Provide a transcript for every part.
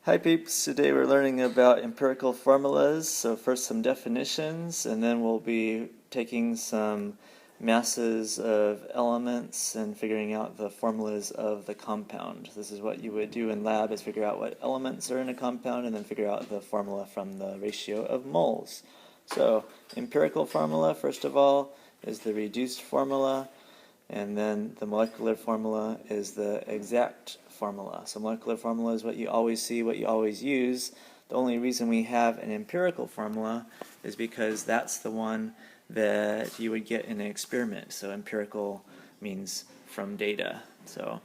Hi peeps, today we're learning about empirical formulas. So first some definitions, and then we'll be taking some masses of elements and figuring out the formulas of the compound. This is what you would do in lab, is figure out what elements are in a compound and then figure out the formula from the ratio of moles. So empirical formula, first of all, is the reduced formula, and then the molecular formula is the exact formula. So molecular formula is what you always see, what you always use. The only reason we have an empirical formula is because that's the one that you would get in an experiment. So empirical means from data. So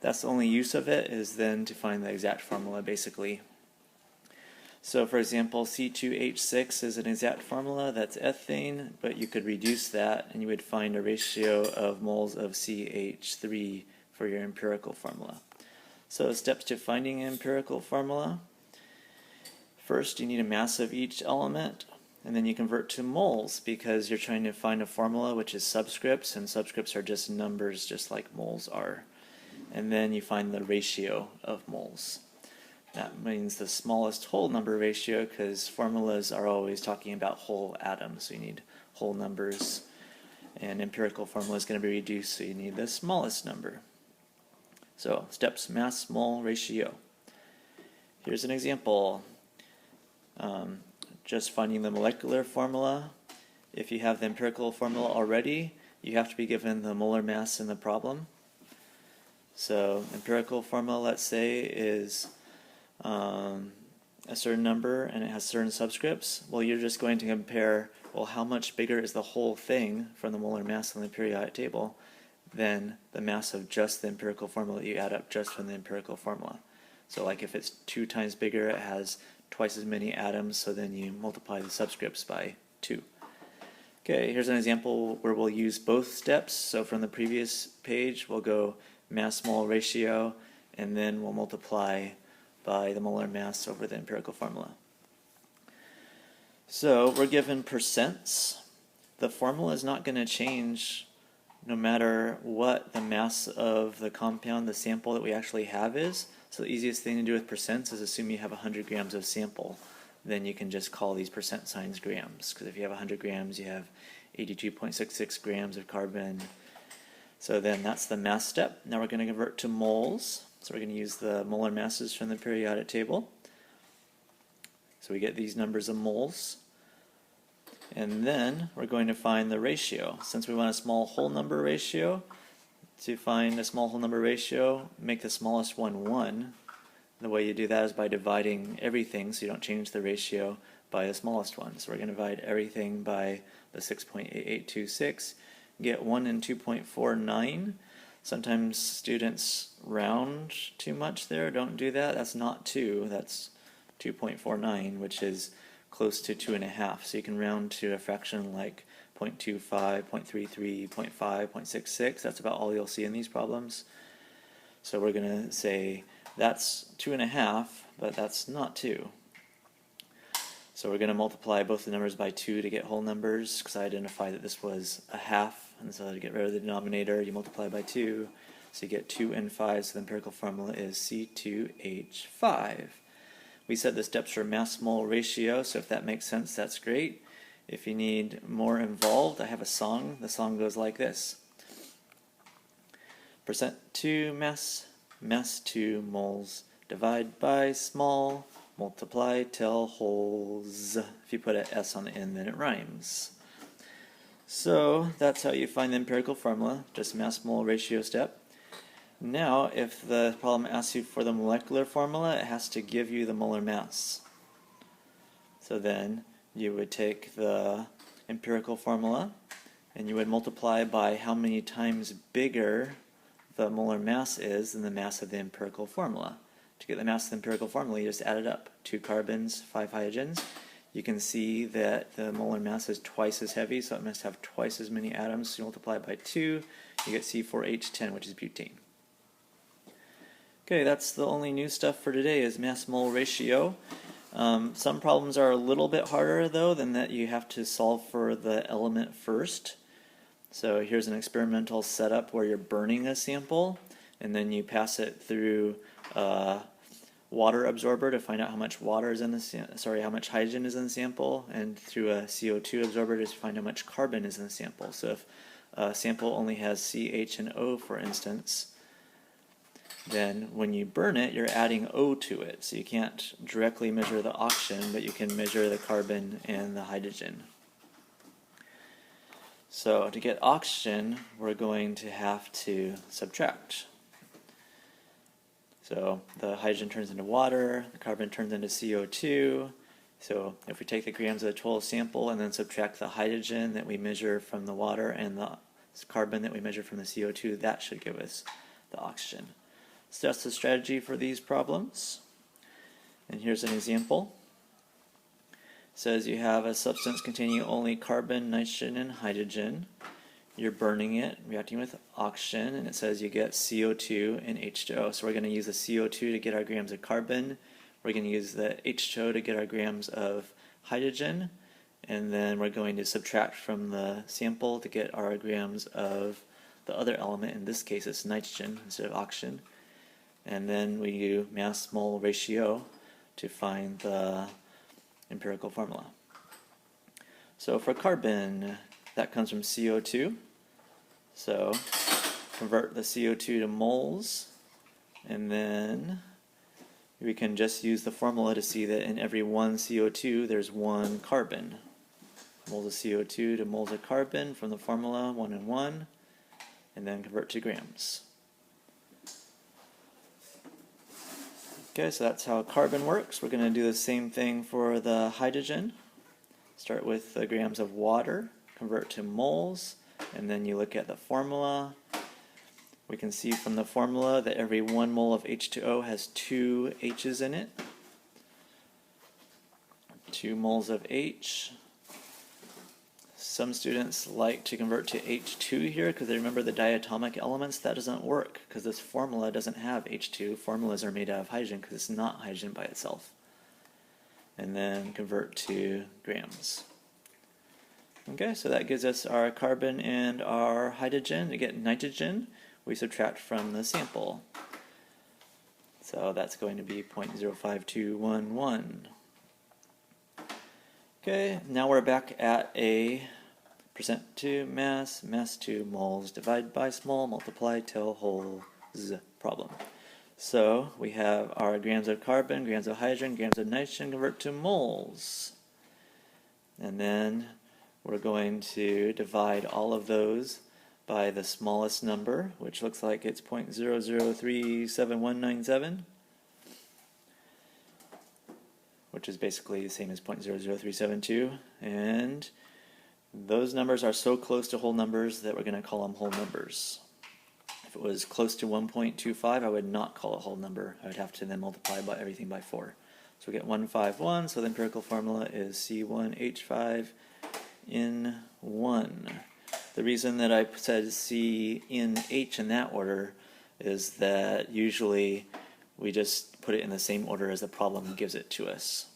that's the only use of it, is then to find the exact formula basically. So for example, C2H6 is an exact formula, that's ethane, but you could reduce that and you would find a ratio of moles of CH3 for your empirical formula. So steps to finding an empirical formula. First, you need a mass of each element, and then you convert to moles because you're trying to find a formula which is subscripts, and subscripts are just numbers just like moles are. And then you find the ratio of moles. That means the smallest whole number ratio, because formulas are always talking about whole atoms, so you need whole numbers. And empirical formula is going to be reduced, so you need the smallest number. So steps: mass mole ratio. Here's an example. Just finding the molecular formula. If you have the empirical formula already, you have to be given the molar mass in the problem. So empirical formula, let's say, is a certain number and it has certain subscripts. Well, you're just going to compare, well, how much bigger is the whole thing from the molar mass on the periodic table than the mass of just the empirical formula that you add up just from the empirical formula. So like if it's 2 times bigger, it has twice as many atoms, so then you multiply the subscripts by 2. Okay, here's an example where we'll use both steps. So from the previous page, we'll go mass mole ratio, and then we'll multiply by the molar mass over the empirical formula. So we're given percents. The formula is not going to change no matter what the mass of the compound, the sample that we actually have, is. So the easiest thing to do with percents is assume you have 100 grams of sample. Then you can just call these percent signs grams, because if you have 100 grams, you have 82.66 grams of carbon. So then that's the mass step. Now we're going to convert to moles. So we're going to use the molar masses from the periodic table. So we get these numbers of moles. And then we're going to find the ratio. Since we want a small whole number ratio, to find a small whole number ratio, make the smallest one 1. The way you do that is by dividing everything, so you don't change the ratio, by the smallest one. So we're going to divide everything by the 6.8826, get 1 and 2.49. Sometimes students round too much there. Don't do that. That's not 2. That's 2.49, which is close to 2.5. So you can round to a fraction like 0.25, 0.33, 0.5, 0.66. That's about all you'll see in these problems. So we're going to say that's 2.5, but that's not 2. So we're going to multiply both the numbers by 2 to get whole numbers, because I identified that this was a half. And so to get rid of the denominator, you multiply by 2. So you get 2 and 5, so the empirical formula is C2H5. We said the steps for mass mole ratio, so if that makes sense, that's great. If you need more involved, I have a song. The song goes like this. Percent to mass, mass to moles, divide by small, multiply till wholes. If you put an S on the end, then it rhymes. So that's how you find the empirical formula, just mass mole ratio step. Now, if the problem asks you for the molecular formula, it has to give you the molar mass. So then you would take the empirical formula and you would multiply by how many times bigger the molar mass is than the mass of the empirical formula. To get the mass of the empirical formula, you just add it up. 2 carbons, 5 hydrogens. You can see that the molar mass is twice as heavy, so it must have twice as many atoms. So you multiply by 2, you get C4H10, which is butane. Okay, that's the only new stuff for today, is mass mole ratio. Some problems are a little bit harder, though, than that you have to solve for the element first. So here's an experimental setup where you're burning a sample, and then you pass it through water absorber to find out how much water is in the how much hydrogen is in the sample, and through a CO2 absorber to find how much carbon is in the sample. So if a sample only has C, H, and O, for instance, then when you burn it, you're adding O to it. So you can't directly measure the oxygen, but you can measure the carbon and the hydrogen. So to get oxygen, we're going to have to subtract. So the hydrogen turns into water, the carbon turns into CO2. So if we take the grams of the total sample and then subtract the hydrogen that we measure from the water and the carbon that we measure from the CO2, that should give us the oxygen. So that's the strategy for these problems. And here's an example. It says you have a substance containing only carbon, nitrogen, and hydrogen. You're burning it, reacting with oxygen, and it says you get CO2 and H2O. So we're going to use the CO2 to get our grams of carbon. We're going to use the H2O to get our grams of hydrogen. And then we're going to subtract from the sample to get our grams of the other element. In this case, it's nitrogen instead of oxygen. And then we do mass-mole ratio to find the empirical formula. So for carbon, that comes from CO2. So convert the CO2 to moles, and then we can just use the formula to see that in every one CO2 there's one carbon. Moles of CO2 to moles of carbon from the formula, 1 and 1, and then convert to grams. Okay, so that's how carbon works. We're going to do the same thing for the hydrogen. Start with the grams of water, convert to moles, and then you look at the formula. We can see from the formula that every 1 mole of H2O has 2 H's in it. 2 moles of H. Some students like to convert to H2 here because they remember the diatomic elements. That doesn't work because this formula doesn't have H2. Formulas are made out of hydrogen because it's not hydrogen by itself. And then convert to grams. Okay, so that gives us our carbon and our hydrogen. To get nitrogen, we subtract from the sample. So that's going to be 0.05211. Okay, now we're back at a percent to mass, mass to moles, divide by small, multiply till wholes problem. So we have our grams of carbon, grams of hydrogen, grams of nitrogen, convert to moles. And then we're going to divide all of those by the smallest number, which looks like it's 0.0037197, which is basically the same as 0.00372. And those numbers are so close to whole numbers that we're going to call them whole numbers. If it was close to 1.25, I would not call it a whole number. I would have to then multiply by everything by 4. So we get 151, so the empirical formula is C1H5N1. The reason that I said C in H in that order is that usually we just put it in the same order as the problem gives it to us.